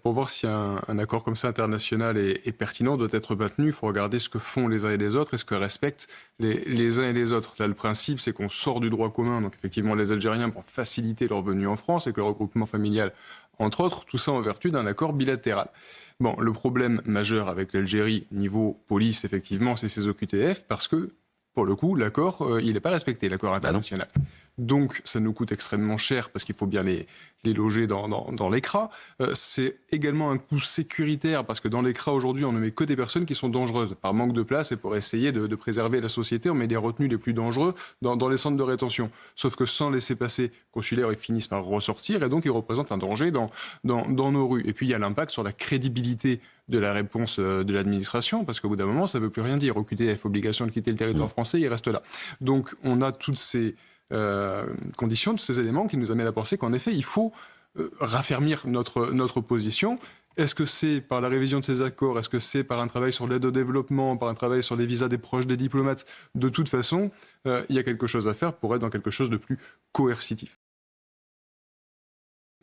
pour voir si un accord comme ça international est pertinent, doit être maintenu, il faut regarder ce que font les uns et les autres et ce que respectent les uns et les autres. Là, le principe, c'est qu'on sort du droit commun, donc effectivement les Algériens, pour faciliter leur venue en France, avec le regroupement familial, entre autres, tout ça en vertu d'un accord bilatéral. Bon, le problème majeur avec l'Algérie, niveau police, effectivement, c'est ces OQTF, parce que, pour le coup, l'accord, il n'est pas respecté, l'accord international. Donc, ça nous coûte extrêmement cher parce qu'il faut bien les loger dans l'ECRA. C'est également un coût sécuritaire parce que dans l'ECRA, aujourd'hui, on ne met que des personnes qui sont dangereuses. Par manque de place et pour essayer de préserver la société, on met des retenus les plus dangereux dans les centres de rétention. Sauf que sans laisser passer consulaire, ils finissent par ressortir et donc ils représentent un danger dans nos rues. Et puis, il y a l'impact sur la crédibilité de la réponse de l'administration, parce qu'au bout d'un moment, ça ne veut plus rien dire. OQTF, obligation de quitter le territoire français, il reste là. Donc, on a toutes ces conditions, tous ces éléments qui nous amènent à penser qu'en effet, il faut raffermir notre position. Est-ce que c'est par la révision de ces accords? Est-ce que c'est par un travail sur l'aide au développement, par un travail sur les visas des proches des diplomates? De toute façon, il y a quelque chose à faire pour être dans quelque chose de plus coercitif.